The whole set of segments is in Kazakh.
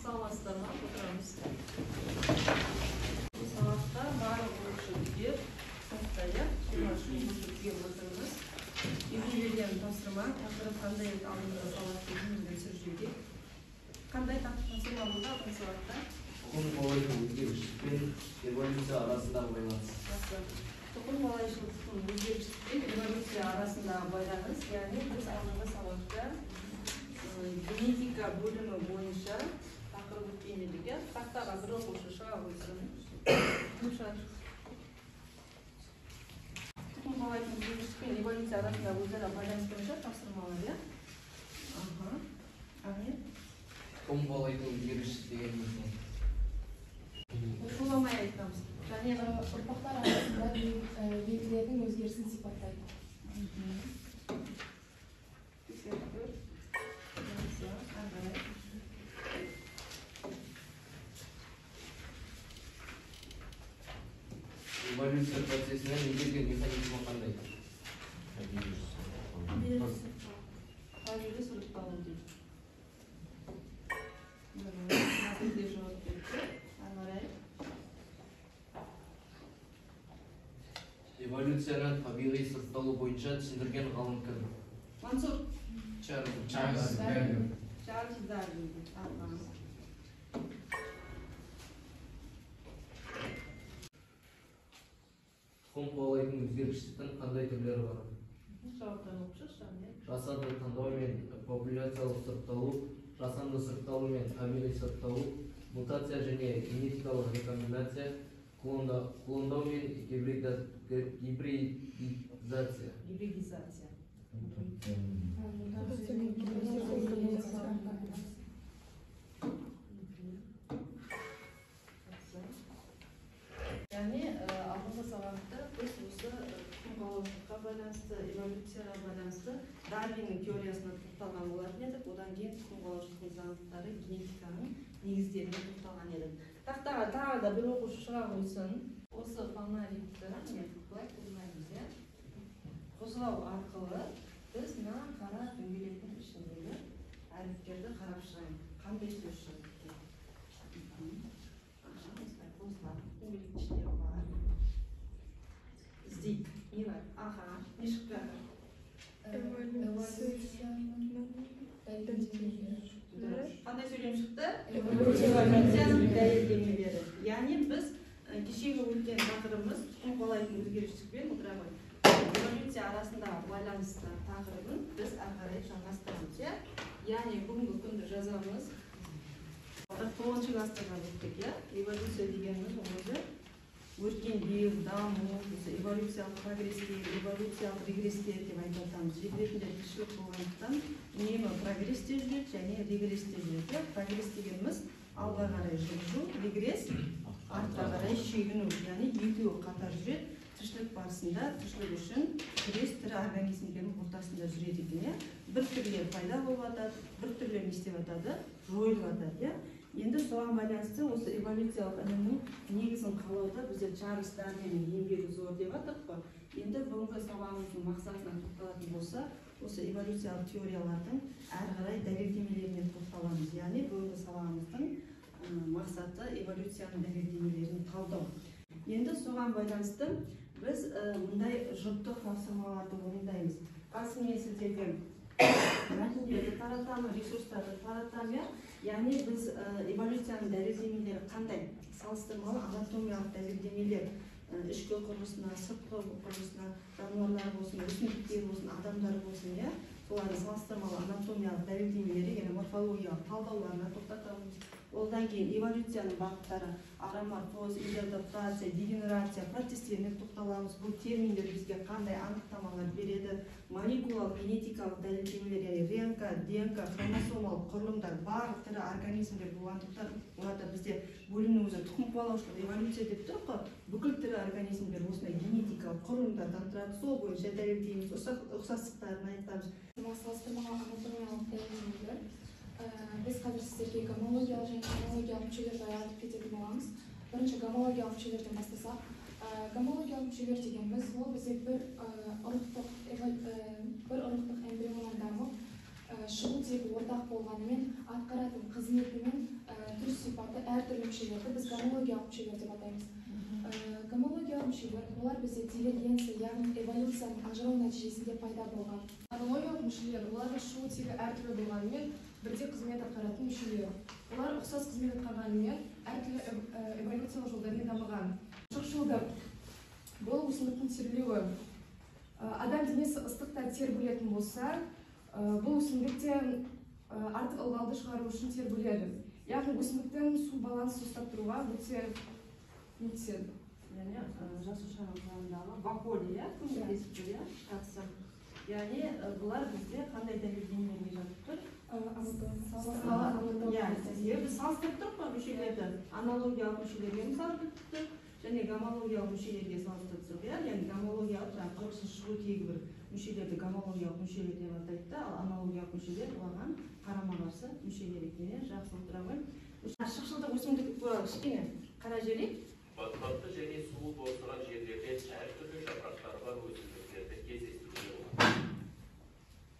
саламатсыздарбы, отурабыз. Сабакта баары болушу деп, саптая, деп отурабыз. Эми берген тапсырма, тақырып кандай алдында сабакты жүргүзүп сүрүшүгө. Кандай тапсырма болду алдыңкы сабакта? Тұқым қуалайтын өзгеріштік пен эволюция арасындағы байланыс. Тұқым қуалаушылықтың өзгеріштік пен эволюция арасындағы байланыс, яғни біз алдыңғы сабақта генетика бөлімі бойынша тақырып өткен едік. Тақтаға бір оқушы шыға қойсын. Тұқым қуалайтын өзгеріштік пен эволюция арасындағы өзара байланыс бойынша тапсырмалар, иә? Тұқым қуалайтын өзгеріштік дегеніміз не? Шуламай айтамыз. Және ұрпақтар арасында белгілердің өзгерісін сипаттайды. Эволюция процесінің негізгі механизмі қандай? Табиғи сұрыпталу дейді. Эволюцияны табиғи сұрыпталу бойынша түсіндірген ғалым кім? Мансур. Чарльз Дарвин. Чарльз Дарвин. Тұқым қуалайтын өзгеріштіктің қандай түрлері бар? Жауаптан оқышыз, Жасанды таңдау мен популяциялық сұрыпталу, жасанды сұрыпталу мен табиғи сұрыпталу, мутация және генетикалық рекомбинация, клондау мен гибридизация. Яғни, алдыңғы сабақта біз осы тұқым қуалаушылыққа байланысты, эволюцияға байланысты Дарвиннің теориясына тоқталған болатын едік. Одан кейін тұқым қуалаушылықтың заңдылықтары, генетиканың негіздеріне тоқталған едік. Тақтаға тағы да бір оқушы шыға қойсын. Осы фонарикті былай қоймаймыз, иә? Қосылау арқылы біз мына қара дөңгелектің ішіндегі әріптерді қарап шығайық. Қандай сөз шығады екен? Осылай қосылады. Дөңгелектің ішінде бар. Іздейік. Не бар? Не шықты? Қандай сөйлем шықты? Эволюцияның дәлелдемелері. Яғни біз кешегі өткен тақырыбымыз тұқым қуалайтын өзгеріштікпен эволюция арасындағы байланысты тақырыбын біз ары қарай жалғастырамыз. Яғни бүгінгі күнді жазамыз. 9-шы кластарға өттік. Эволюция дегеніміз өзі өркендеу, даму, эволюциялық прогресстер, эволюциялық регресстер деп айтып жатамыз. Жер бетінде тіршілік болғандықтан үнемі прогрессте жүреді және регрессте жүреді. Прогресс дегеніміз алға қарай жылжу, регресс артқа қарай шегіну, яғни екеуі қатар жүреді. Тіршілік барысында тіршілік үшін күрес тірі организмдердің ортасында жүреді екен. Бір түрлер пайда болып жатады, бір түрлер не істеп жатады, жойылып жатады. Енді соған байланысты осы эволюциялық ілімнің негізін қалауда бізде Чарльз Дарвиннің еңбегі зор деп жатырмыз ғой. Енді бүгінгі сабағымыздың мақсатына тоқталатын болса, осы эволюциялық теориялардың әрі қарай дәлелдемелеріне тоқталамыз. Яғни бүгінгі сабағымыздың мақсаты эволюцияның дәлелдемелерін талдау. Енді соған байланысты біз мұндай жұптық тапсырмаларды орындаймыз. Қазір мен сіздерге мәтіндерді таратамын, ресурстарды таратамын. Яғни біз эволюцияның дәлелдемелері қандай? Салыстырмалы анатомиялық дәлелдемелер ішкі құрылысына, сыртқы құрылысына, жануарлар болсын, өсімдіктер болсын, адамдар болсын, солардың салыстырмалы анатомиялық дәлелдемелері, яғни морфологиялық талдауларына тоқтатамыз. Одан кейін эволюцияның бағыттары ароморфоз, изоадаптация, дегенерация процестеріне тоқталамыз. Бұл терминдер бізге қандай анықтамалар береді? Молекулалық, генетикалық дәлелдемелер, яғни РНК, ДНК, хромосомалық құрылымдар, барлық тірі организмдер болғандықтан оларда бізде бөлімнің өзі тұқым қуалаушылық эволюция деп тұр ғой. Бүкіл тірі организмдер осындай генетикалық құрылымдардан тұрады. Сол бойынша дәлелдейміз, ұқсастықтарын айтамыз. Салыстырмалы анатомиялық дәлелдемелер. Біз қазір сіздерге гомологиялық және хронологиялық мүшелерді айтып кететін боламыз. Бірінші гомологиялық мүшелерден бастасақ, гомологиялық мүшелер дегеніміз ол бізде бір ұрықтық эмбрионнан дамып шығу тегі ортақ болғанымен атқаратын қызметі мен түр мүшелерді біз гомологиялық мүшелер деп атаймыз. Гомологиялық мүшелер олар бізде дивергенция, яғни эволюцияның ажырау нәтижесінде пайда болған. Анологиялық мүшелер олардың шығу тегі әртүрлі болғанымен бірде қызмет атқаратын мүшелер. Олар ұқсас қызмет атқарғанымен әртүрлі эволюциялық жолдармен дамыған. Шықшылдық бұл өсімдіктің тербелуі. Адам денесі ыстықта тер бөлетін болса, бұл өсімдікте артық ылғалды шығару үшін тер бөледі. Яғни өсімдіктің су балансын ұстап тұруға өте көмектеседі. Яғни жасушаның құрамындағы вакуолия көмектесіп тұр, қатысам. Яғни бұлар бізде қандай дәлелдемелерге жатып тұр? Біз салыстырып тұрық па мүшелерді? Анологиялық мүшелерге салыстырып тұр, және гомологиялық мүшелерге салыстырып тұр. Яғни гомологиялық құрылысы шығу тегі бір мүшелерді гомологиялық мүшелер деп атайды, ал анологиялық мүшелер оған қарама-қарсы мүшелер екеніне жақсы отыра ғой. Шықшылдық өсімдік туралы кішкене қара жерек. Батпақты және суы босаған жерлерде әртүрлі жапырақтары бар өсімдіктерді кездестіруге болады.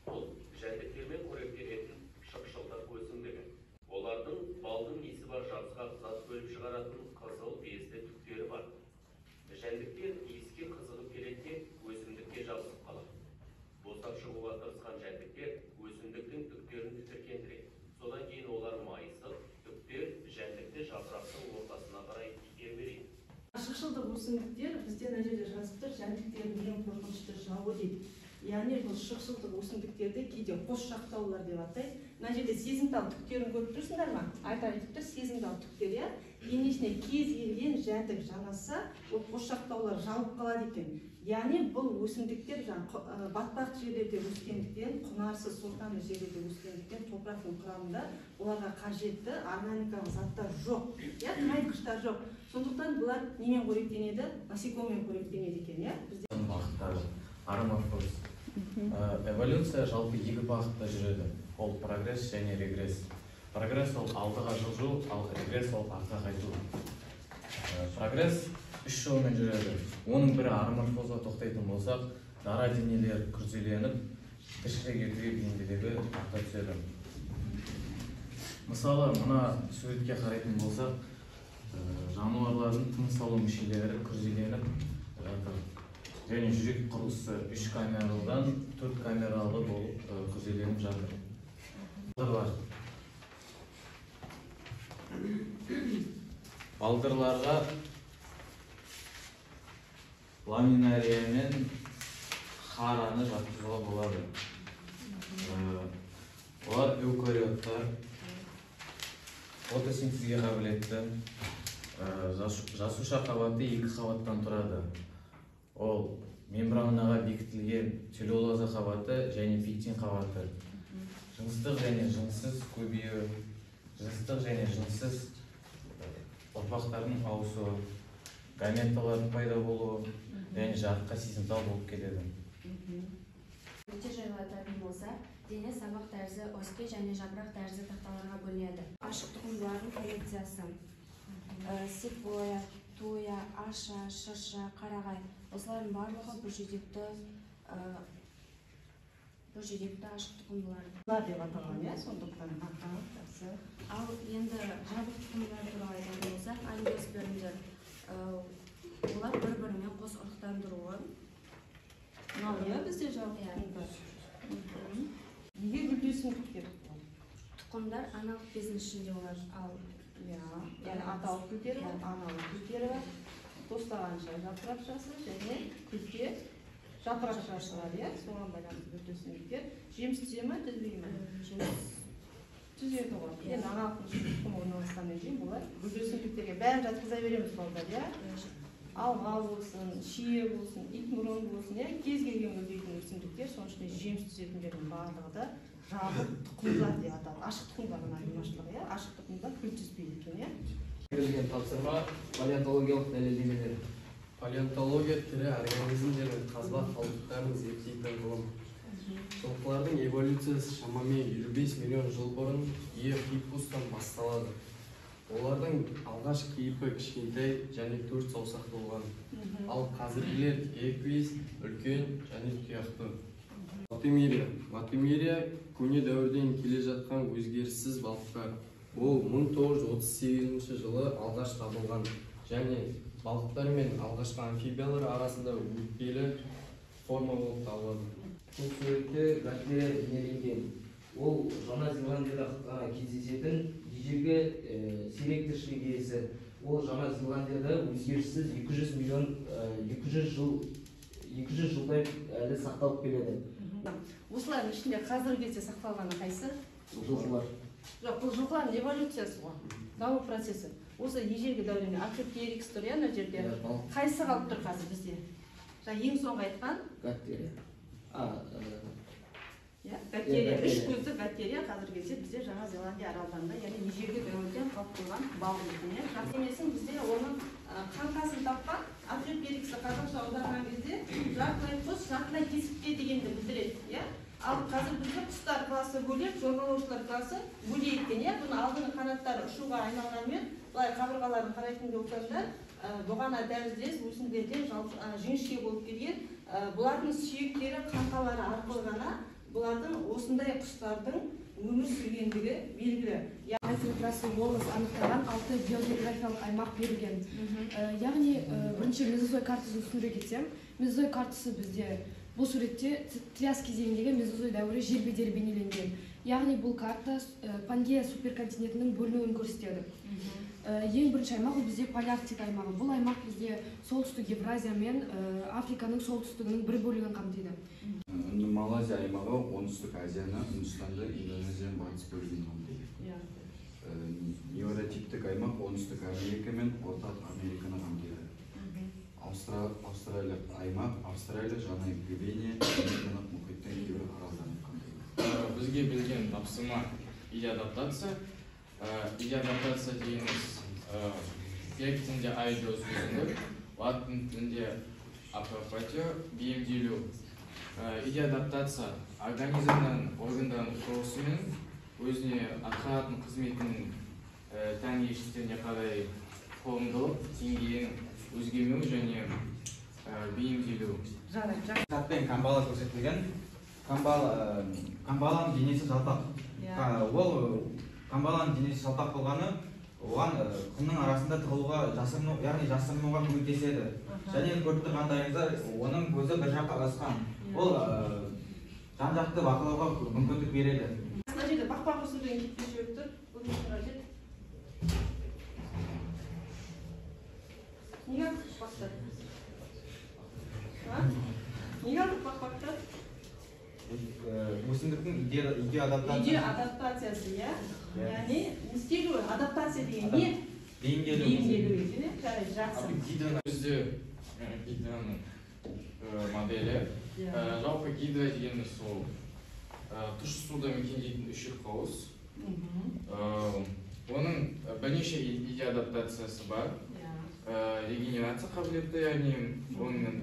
Бұл жәндіктермен қоректенетін шықшылдық өсімдігі. Олардың балдың иісі бар жабысқақ зат бөліп шығаратын қызыл безді түктері бар. Жәндіктер иіске қызығып келеді, өсімдікке жабысып қалады. Босап шығуға тырысқан жәндіктер өсімдіктің түктерін тітіркендіреді. Содан кейін олар майысып, түктер жәндікті жапырақтың ортасына қарай итермелейді. Шықшылдық өсімдіктер бізде мына жерде жазып тұр, жәндіктердің ең қорқынышты жауы дейді. Яғни бұл шықшылдық өсімдіктерді кейде қос жақтаулар деп атайды. Мына жерде сезімтал түктерін көріп тұрсыңдар ма? Айта айтып тұр, сезімтал түктер, иә. Денесіне кез келген жәндік жанаса, ол қос жақтаулар жауып қалады екен. Яғни бұл өсімдіктер батпақ жерлерде өскендіктен, құнарсыз сортаңды жерлерде өскендіктен топырақтың құрамында оларға қажетті органикалық заттар жоқ, иә, тыңайтқыштар жоқ. Сондықтан бұлар немен қоректенеді? Насекоммен қоректенеді екен, иә. Бағыттары ароморфоз. Эволюция жалпы екі бағытта жүреді. Ол прогресс және регресс. Прогресс ол алдыға жылжу, ал регресс ол артқа қайту. Прогресс үш жолмен жүреді. Оның бірі ароморфозға тоқтайтын болсақ, дара денелер күрделеніп, тіршілік етуге бейімділігі арта түседі. Мысалы, мына суретке қарайтын болсақ, жануарлардың тыныс алу мүшелері күрделеніп жатыр. Және жүрек құрылысы 3 камералдан 4 камералы болып күрделеніп жатыр. Балдырларға ламинария мен хараны жатқызуға болады. Олар эукариоттар, фотосинтезге қабілетті. Жасуша қабаты 2 қабаттан тұрады. Ол мембранаға бекітілген целлюлоза қабаты және пектин қабаты. Жыныстық және жынсыз көбеюі, жыныстық және жынсыз ұрпақтардың ауысуы, гаметалардың пайда болуы және жарыққа сезімтал болып келеді. Өте жайлы айтатын болса, дене сабақ тәрізі, өспе және жапырақ тәрізі тақталарға бөлінеді. Ашық тұқымдардың коллекциясы. Секвоя, туя, аша, шырша, қарағай. Осылардың барлығы бүржидекті ашық тұқымдылар. Деп аталған, иә, сондықтан жақсы. Ал енді жабық тұқымдар туралы айтатын болсақ, ангиоспермдер. Олар бір-бірімен қос ұрықтандыруы. Мынау, иә, бізде жабық тұқымдар. Неге гүлді өсімдіктер? Тұқымдар аналық бездің ішінде олар. Ал яғни аталық гүлдері бар, аналық гүлдері бар. Тостағанша жапырақшасы және күлте жапырақшасы бар, иә, соған байланысты гүлді өсімдіктер. Жеміс түзе ме, түзбей ме? Түзеді ғой. Енді аналық тұқым орналасқаннан кейін бұлар гүлді өсімдіктерге бәрін жатқыза береміз балдар, иә. Алға болсын, шие болсын, итмұрын болсын, иә, кез келген гүлдейтін өсімдіктер, соның ішінде жеміс түзетіндердің барлығы да жабық тұқымдар деп аталады. Ашық тұқымдардың айырмашылығы, иә, ашық тұқымдар гүл түзбейді екен, иә. Берілген тапсырма палеонтологиялық дәлелдемелер. Палеонтология тірі организмдер мен қазба қалдықтарын зерттейтін ғылым. Жылқылардың эволюциясы шамамен 55 миллион жыл бұрын Ефипустан басталады. Олардың алғаш кейпі кішкентай және 4 саусақ болған. Ал қазіргілер эквис, үлкен және тұяқты. Латимерия көне дәуірден келе жатқан өзгеріссіз балықтар. Ол 1938 жылы алғаш табылған және балықтар мен алғашқы амфибиялар арасында өтпелі форма болып табылады. Бұл суретте гаттерия бейнеленген. Ол Жаңа Зеландияда кездесетін ежелгі сирек тіршілік иесі. Ол Жаңа Зеландияда өзгеріссіз 200 жылдай әлі сақталып келеді. Осылардың ішінде қазіргі кезде сақталғаны қайсы? Жылқылар. Жоқ, бұл жылқылардың эволюциясы ғой, даму процесі. Осы ежелгі дәуірде археоптерикс тұр, ана жерде. Қайсы қалып тұр қазір бізде? Ең соңғы айтқан? Гаттерия. Гаттерия, үш көзді гаттерия қазіргі кезде бізде Жаңа Зеландия аралдарында, яғни ежелгі дәуірден қалып қойған балық екен. Жақсы бізде оның қаңқасын тапқан археоптериксті қазақша аударған кезде жартылай құс, жартылай кесіпке дегенді білдіреді. Ал қазір бізде құстар класы бөлек, жорғалаушылар класы бөлек екен. Бұны алдыңғы қанаттары ұшуға айналғанмен, былай қабырғаларын қарайтын болсаңдар, бұғана тәріздес өсімдерден жіңішке болып келген. Бұлардың сүйектері, қаңқалары арқылы ғана бұлардың осындай құстардың өмір сүргендігі белгілі. Концентрация болыс анықтаған 6 географиялық аймақ берілген. Яғни бірінші мезозой картасын түсіндіре кетсем, мезозой картасы бізде бұл суретте триас кезеңіндегі мезозой дәуірі жер бедері бейнеленген. Яғни бұл карта Пангея суперконтинентінің бөлінуін көрсетеді. Ең бірінші аймағы бізде Палеарктика аймағы. Бұл аймақ бізде солтүстік Евразия мен Африканың солтүстігінің бір бөлігін қамтиды. Малайзия аймағы оңтүстік Азияны, Үндістанды, Индонезияны батыс бөлігін қамтиды. Еуротиптік аймақ оңтүстік Америка мен Орталық Американы қамтиды. Австралия аймақ, Австралия, Жаңа Гвинея, Американы мұхиттың кейбір аралдарын қамтиды. Бізге берілген тапсырма идеадаптация. Идеадаптация дегеніміз грек тілінде айдос сөзі, латын тілінде апропатия, бейімделу. Идеадаптация организмнің органдарының құрылысымен өзіне атқаратын қызметінің тән ерекшеліктеріне қарай қолымдылық, деңгейінің өзгермеу және бейімделу. Затпен камбала көрсетілген. Камбаланың денесі жалпақ. Ол камбаланың денесі жалпақ болғаны оған құмның арасында тығылуға, яғни жасырынуға көмектеседі. Және көріп тұрғандарыңыздар, оның көзі бір жаққа ығысқан. Ол жан-жақты бақылауға мүмкіндік береді. Мына жерде бақпақ өсірген кетпеш өтті. Бұл не қажет? Неге алдық бақпақты? Неге алдық бақпақты? Өсімдіктің идеадаптациясы, яғни істелуі, адаптация деген не? Бейімделу екен, жақсы. Бізде гидраның моделі. Жалпы гидра дегеніміз сол тұщы суда мекендейтін үшік қауыс. Оның бірнеше идеадаптациясы бар. Регенерация қабілетті, яғни оның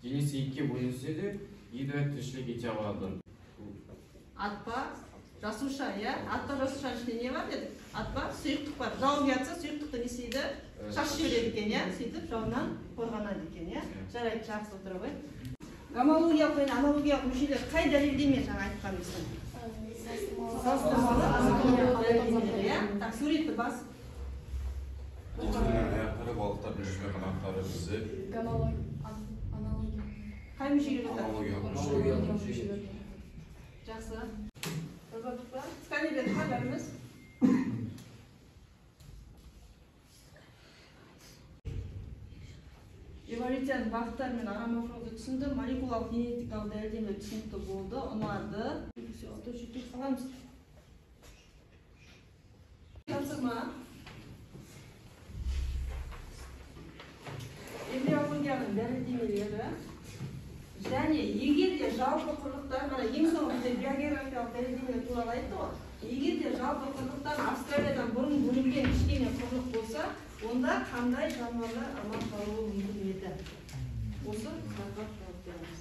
денесі екіге бөлінсе де гидра тіршілік ете алады. Атпа, жасуша, атпа жасушаның ішінде не бар дедік? Атпа, сұйықтық бар. Жауын жатса, сұйықтықты не істейді? Шашып жібереді екен, сөйтіп жауыннан қорғанады екен. Жарайды, жақсы отыра ғой. Гомологиялық пен анологиялық мүшелер қай дәлелдеме жаңа айтқанымыздың? Салыстырмалы анатомиялық дәлелдемелер, так, суретті бас. Аяқтары балықтардың жүзме қанаттары бізде. Аналогия. Қай мүшелер өтеді? Аналогиялық мүшелер. Жақсы. Жазадық па? Сканерлерді қағарымыз. Эволюцияның бағыттары мен араморфологды түсінді, молекулалық генетикалық дәлелдеме түсінікті болды, ұнады. Сөйтіп қаламыз. Тапсырма. Эмбриологияның дәлелдемелері және егер де жалпы құрлықтар, ең соңғы бізде биогеографиялық дәлелдемелер туралы айтты ғой. Егер де жалпы құрлықтар Австралиядан бұрын бөлінген кішкене құрлық болса, онда қандай жануарлар аман қалуы мүмкін еді? Осы сұраққа жауап беріңіз.